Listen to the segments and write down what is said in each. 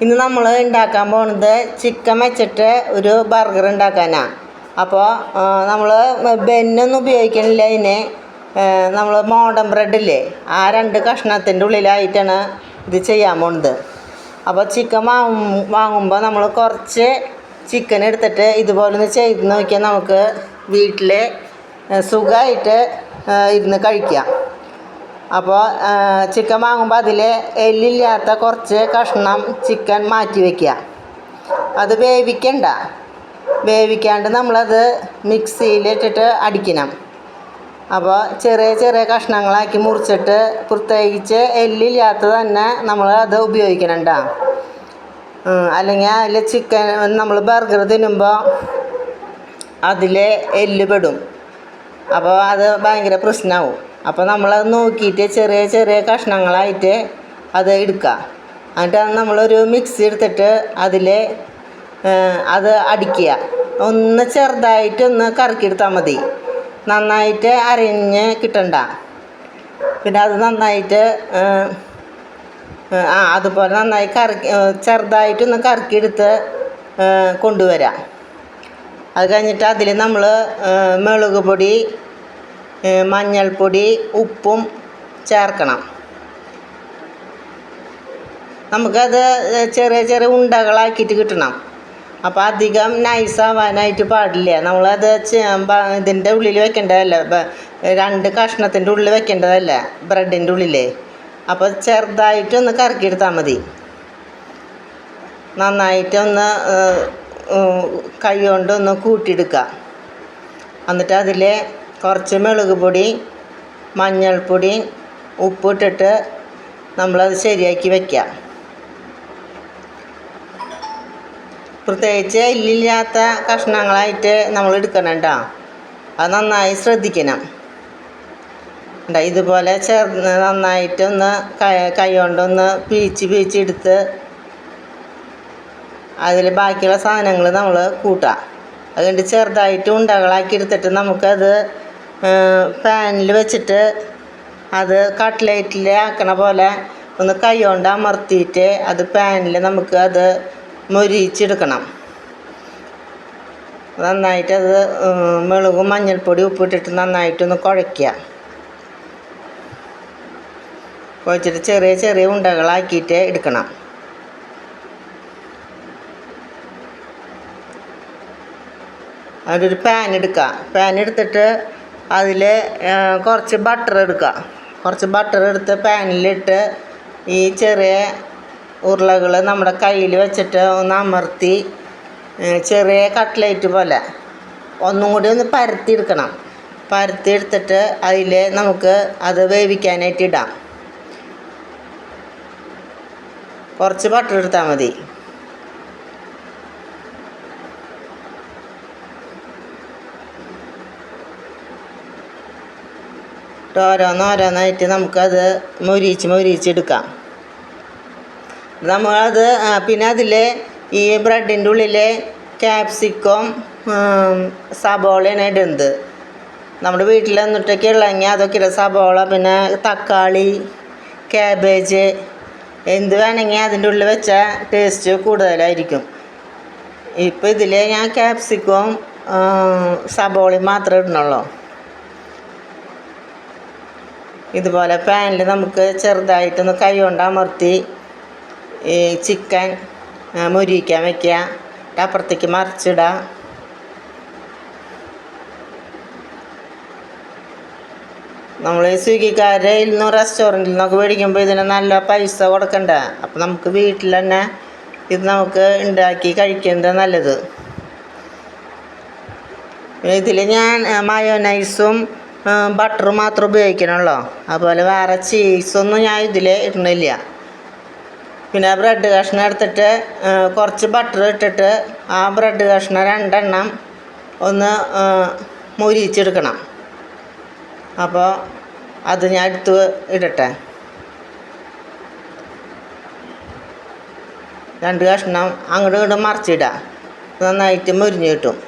ഇന്ന് നമ്മൾ ഉണ്ടാക്കാൻ പോകുന്നത് ചിക്കൻ വെച്ചിട്ട് ഒരു ബർഗർ ഉണ്ടാക്കാനാണ്. അപ്പോൾ നമ്മൾ ബെന്നൊന്നും ഉപയോഗിക്കണില്ല. അതിന് നമ്മൾ മോഡൻ ബ്രെഡില്ലേ, ആ 2 കഷ്ണത്തിൻ്റെ ഉള്ളിലായിട്ടാണ് ഇത് ചെയ്യാൻ പോകുന്നത്. അപ്പോൾ ചിക്കൻ വാങ്ങുമ്പോൾ നമ്മൾ കുറച്ച് ചിക്കൻ എടുത്തിട്ട് ഇതുപോലെ ഒന്ന് ചെയ്ത് നോക്കിയാൽ നമുക്ക് വീട്ടിൽ സുഖമായിട്ട് ഇരുന്ന് കഴിക്കാം. അപ്പോൾ ചിക്കൻ വാങ്ങുമ്പോൾ അതിൽ എല്ലില്ലാത്ത കുറച്ച് കഷ്ണം ചിക്കൻ മാറ്റി വയ്ക്കുക. അത് വേവിക്കാണ്ട് നമ്മളത് മിക്സിയിലിട്ടിട്ട് അടിക്കണം. അപ്പോൾ ചെറിയ ചെറിയ കഷ്ണങ്ങളാക്കി മുറിച്ചിട്ട്, പ്രത്യേകിച്ച് എല്ലില്ലാത്തത് തന്നെ നമ്മൾ അത് ഉപയോഗിക്കണം കേട്ടോ. അല്ലെങ്കിൽ അതിൽ ചിക്കൻ നമ്മൾ ബർഗർ തിന്നുമ്പോൾ അതിൽ എല്ല് പെടും. അപ്പോൾ അത് ഭയങ്കര പ്രശ്നമാവും. അപ്പോൾ നമ്മളത് നോക്കിയിട്ട് ചെറിയ ചെറിയ കഷ്ണങ്ങളായിട്ട് അത് എടുക്കുക. എന്നിട്ട് നമ്മളൊരു മിക്സി എടുത്തിട്ട് അതിൽ അത് അടിക്കുക. ഒന്ന് ചെറുതായിട്ടൊന്ന് കറക്കിയെടുത്താൽ മതി, നന്നായിട്ട് അരിഞ്ഞ് കിട്ടണ്ട. പിന്നെ അത് നന്നായിട്ട് അതുപോലെ നന്നായി ചെറുതായിട്ടൊന്ന് കറക്കിയെടുത്ത് കൊണ്ടുവരാം. അത് കഴിഞ്ഞിട്ട് അതിൽ നമ്മൾ മുളക് പൊടി, മഞ്ഞൾപ്പൊടി, ഉപ്പും ചേർക്കണം. നമുക്കത് ചെറിയ ചെറിയ ഉണ്ടകളാക്കിയിട്ട് കിട്ടണം. അപ്പോൾ അധികം നൈസാവാനായിട്ട് പാടില്ല. നമ്മളത് ഇതിൻ്റെ ഉള്ളിൽ വെക്കേണ്ടതല്ല, 2 കഷ്ണത്തിൻ്റെ ഉള്ളിൽ വെക്കേണ്ടതല്ല, ബ്രെഡിൻ്റെ ഉള്ളിൽ. അപ്പോൾ ചെറുതായിട്ടൊന്ന് കറക്കിയെടുത്താൽ മതി. നന്നായിട്ടൊന്ന് കൈ കൊണ്ടൊന്ന് കൂട്ടിയെടുക്കുക. എന്നിട്ട് അതിൽ കുറച്ച് മുളക് പൊടി, മഞ്ഞൾപ്പൊടി, ഉപ്പിട്ടിട്ട് നമ്മളത് ശരിയാക്കി വയ്ക്കുക. പ്രത്യേകിച്ച് എല്ലില്ലാത്ത കഷ്ണങ്ങളായിട്ട് നമ്മൾ എടുക്കണം കേട്ടോ. അത് നന്നായി ശ്രദ്ധിക്കണം. ഇതുപോലെ നന്നായിട്ടൊന്ന് കൈ കൊണ്ടൊന്ന് പീച്ചെടുത്ത് അതിൽ ബാക്കിയുള്ള സാധനങ്ങൾ നമ്മൾ കൂട്ടുക. അതുകൊണ്ട് ചെറുതായിട്ട് ഉണ്ടകളാക്കി എടുത്തിട്ട് നമുക്കത് പാനിൽ വെച്ചിട്ട് അത് കട്ട്ലേറ്റിൽ ആക്കണ പോലെ ഒന്ന് കൈ കൊണ്ട് അമർത്തിയിട്ട് അത് പാനിൽ നമുക്ക് അത് മൊരിച്ചെടുക്കണം. നന്നായിട്ടത് മുളകും മഞ്ഞൾപ്പൊടി ഉപ്പിട്ടിട്ട് നന്നായിട്ടൊന്ന് കുഴച്ചിട്ട് ചെറിയ ചെറിയ ഉണ്ടകളാക്കിയിട്ട് എടുക്കണം. അതിലൊരു പാൻ എടുത്തിട്ട് അതിൽ കുറച്ച് ബട്ടർ എടുത്ത് പാനിലിട്ട് ഈ ചെറിയ ഉരുളകൾ നമ്മുടെ കയ്യിൽ വെച്ചിട്ട് ഒന്ന് അമർത്തി ചെറിയ കട്ട്ലേറ്റ് പോലെ ഒന്നും കൂടി ഒന്ന് പരത്തിയെടുത്തിട്ട് അതിൽ നമുക്ക് അത് വേവിക്കാനായിട്ട് ഇടാം. കുറച്ച് ബട്ടർ എടുത്താൽ മതി. ഓരോന്നായിട്ട് നമുക്കത് മൊരിച്ചെടുക്കാം. നമ്മളത് പിന്നെ അതിൽ ഈ ബ്രെഡിൻ്റെ ഉള്ളിൽ ക്യാപ്സിക്കം, സബോളയാണ് ഇടുന്നത്. നമ്മുടെ വീട്ടിൽ എന്നിട്ടൊക്കെ ഉള്ളെങ്കിൽ അതൊക്കെ ഇടുക. സബോള, പിന്നെ തക്കാളി, ക്യാബേജ്, എന്ത് വേണമെങ്കിൽ അതിൻ്റെ ഉള്ളിൽ വെച്ചാൽ ടേസ്റ്റ് കൂടുതലായിരിക്കും. ഇപ്പോൾ ഇതിൽ ഞാൻ ക്യാപ്സിക്കവും സബോളയും മാത്രമേ ഇടണുള്ളൂ. ഇതുപോലെ പാനിൽ നമുക്ക് ചെറുതായിട്ടൊന്ന് കൈ കൊണ്ട് അമർത്തി ഈ ചിക്കൻ മൊരിയിക്കാൻ വയ്ക്കുക. അപ്പുറത്തേക്ക് മറിച്ചിടുക. നമ്മൾ സ്വിഗ്ഗിക്കാരുടെ ഇന്ന് റെസ്റ്റോറൻറ്റിൽ നിന്നൊക്കെ മേടിക്കുമ്പോൾ ഇതിന് നല്ല പൈസ കൊടുക്കണ്ട. അപ്പോൾ നമുക്ക് വീട്ടിൽ തന്നെ ഇത് നമുക്ക് ഉണ്ടാക്കി കഴിക്കുന്നത് നല്ലത്. ഇതിൽ ഞാൻ മയോനൈസും ബട്ടറും മാത്രം ഉപയോഗിക്കണുള്ളൂ. അതുപോലെ വേറെ ചീസൊന്നും ഞാൻ ഇതിൽ ഇടണില്ല. പിന്നെ ബ്രെഡ് കഷ്ണം എടുത്തിട്ട് കുറച്ച് ബട്ടർ ഇട്ടിട്ട് ആ ബ്രെഡ് കഷ്ണം 2 എണ്ണം ഒന്ന് മൊരിച്ചെടുക്കണം. അപ്പോൾ അത് ഞാൻ എടുത്ത് ഇടട്ടെ. 2 കഷ്ണം അങ്ങോട്ടും ഇങ്ങോട്ടും മറിച്ചിടുക. നന്നായിട്ട് മൊരിഞ്ഞ് കിട്ടും.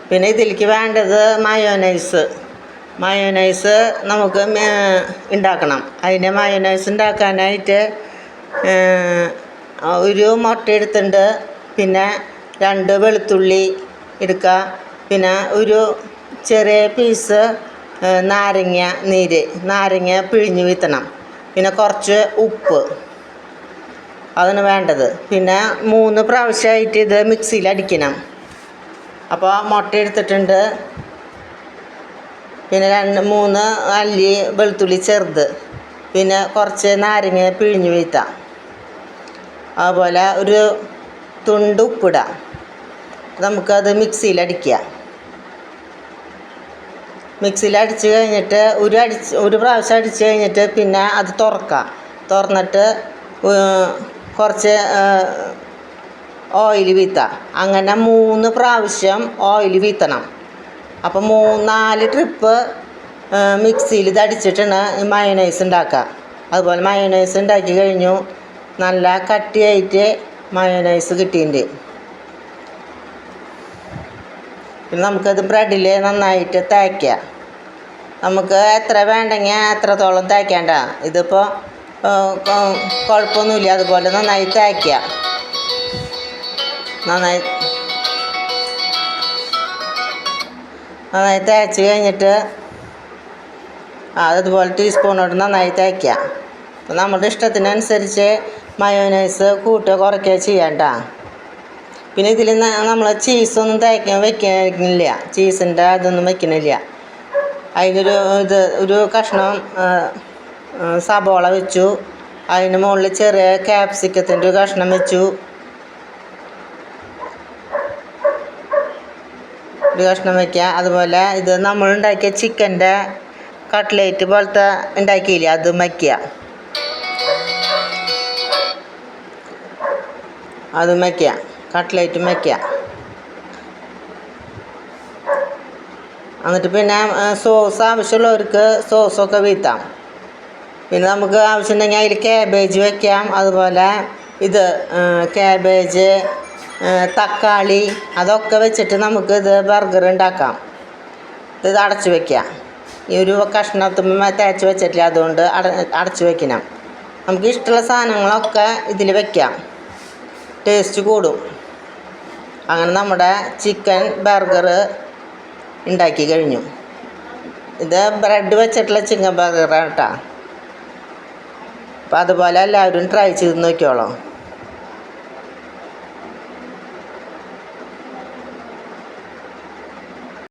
പിന്നെ ഇതിലേക്ക് വേണ്ടത് മയോനൈസ്. മയോനൈസ് നമുക്ക് ഉണ്ടാക്കണം. അതിന് മയോനൈസ് ഉണ്ടാക്കാനായിട്ട് ഒരു മുട്ട എടുത്തിട്ടുണ്ട്, പിന്നെ 2 വെളുത്തുള്ളി എടുക്കുക, പിന്നെ ഒരു ചെറിയ പീസ് നാരങ്ങ പിഴിഞ്ഞ് വീഴ്ത്തണം, പിന്നെ കുറച്ച് ഉപ്പ് അതാണ് വേണ്ടത്. പിന്നെ 3 പ്രാവശ്യമായിട്ട് ഇത് മിക്സിയിൽ അടിക്കണം. അപ്പോൾ മുട്ട എടുത്തിട്ടുണ്ട്, പിന്നെ 3 അല്ലി വെളുത്തുള്ളി ചെറുത്, പിന്നെ കുറച്ച് നാരങ്ങ പിഴിഞ്ഞ് വീഴ്ത്താം, അതുപോലെ ഒരു തുണ്ട് ഉപ്പിടാം. നമുക്കത് മിക്സിയിൽ അടിക്കുക. മിക്സിയിൽ അടിച്ച് കഴിഞ്ഞിട്ട് ഒരു പ്രാവശ്യം അടിച്ച് കഴിഞ്ഞിട്ട് പിന്നെ അത് തുറന്നിട്ട് കുറച്ച് ഓയിൽ വീഴ്ത്താം. അങ്ങനെ 3 പ്രാവശ്യം ഓയിൽ വീഴ്ത്തണം. അപ്പോൾ 4 ട്രിപ്പ് മിക്സിയിൽ ഇത് അടിച്ചിട്ടാണ് ഈ മയോനൈസ് ഉണ്ടാക്കുക. അതുപോലെ മയോനൈസ് ഉണ്ടാക്കി കഴിഞ്ഞു. നല്ല കട്ടിയായിട്ട് മയോനൈസ് കിട്ടിയിട്ടുണ്ട്. പിന്നെ നമുക്കത് ബ്രെഡിൽ നന്നായിട്ട് തേക്കാം. നമുക്ക് എത്ര വേണ്ടെങ്കിൽ എത്രത്തോളം തേക്കേണ്ട. ഇതിപ്പോൾ കുഴപ്പമൊന്നുമില്ല. അതുപോലെ നന്നായി തേക്കുക. നന്നായി തേച്ച് കഴിഞ്ഞിട്ട് അതുപോലെ ടീസ്പൂണോട് നന്നായി തേക്കുക. അപ്പോൾ നമ്മുടെ ഇഷ്ടത്തിനനുസരിച്ച് മയോനൈസ് കൂട്ടുക കുറയ്ക്കുക ചെയ്യണ്ട. പിന്നെ ഇതിൽ നമ്മൾ ചീസൊന്നും വെക്കുന്നില്ല, ചീസിൻ്റെ അതൊന്നും വെക്കുന്നില്ല. അതിനൊരു ഒരു കഷ്ണം സബോള വെച്ചു, അതിന് മുകളിൽ ചെറിയ ക്യാപ്സിക്കത്തിൻ്റെ ഒരു കഷ്ണം വെച്ചു, ഒരു കഷ്ണം വയ്ക്കുക. അതുപോലെ ഇത് നമ്മളുണ്ടാക്കിയ ചിക്കൻ്റെ കട്ട്ലേറ്റ് പോലത്തെ ഉണ്ടാക്കിയില്ലേ, അതും വയ്ക്കുക. കട്ട്ലേറ്റും വയ്ക്കുക. എന്നിട്ട് പിന്നെ സോസ് ആവശ്യമുള്ളവർക്ക് സോസൊക്കെ വീഴ്ത്താം. പിന്നെ നമുക്ക് ആവശ്യമുണ്ടെങ്കിൽ അതിൽ കാബേജ് വയ്ക്കാം. അതുപോലെ കാബേജ്, തക്കാളി അതൊക്കെ വെച്ചിട്ട് നമുക്ക് ബർഗർ ഉണ്ടാക്കാം. ഇത് അടച്ചു വയ്ക്കാം. ഈ ഒരു കഷ്ണത്തുമ്മ തേച്ച് വെച്ചിട്ടില്ല, അതുകൊണ്ട് അടച്ചു വയ്ക്കണം. നമുക്ക് ഇഷ്ടമുള്ള സാധനങ്ങളൊക്കെ ഇതിൽ വയ്ക്കാം, ടേസ്റ്റ് കൂടും. അങ്ങനെ നമ്മുടെ ചിക്കൻ ബർഗർ ഉണ്ടാക്കി കഴിഞ്ഞു. ഇത് ബ്രെഡ് വെച്ചിട്ടുള്ള ചിക്കൻ ബർഗറാണ് കേട്ടോ. അപ്പോൾ അതുപോലെ എല്ലാവരും ട്രൈ ചെയ്ത് നോക്കിയോളൂ.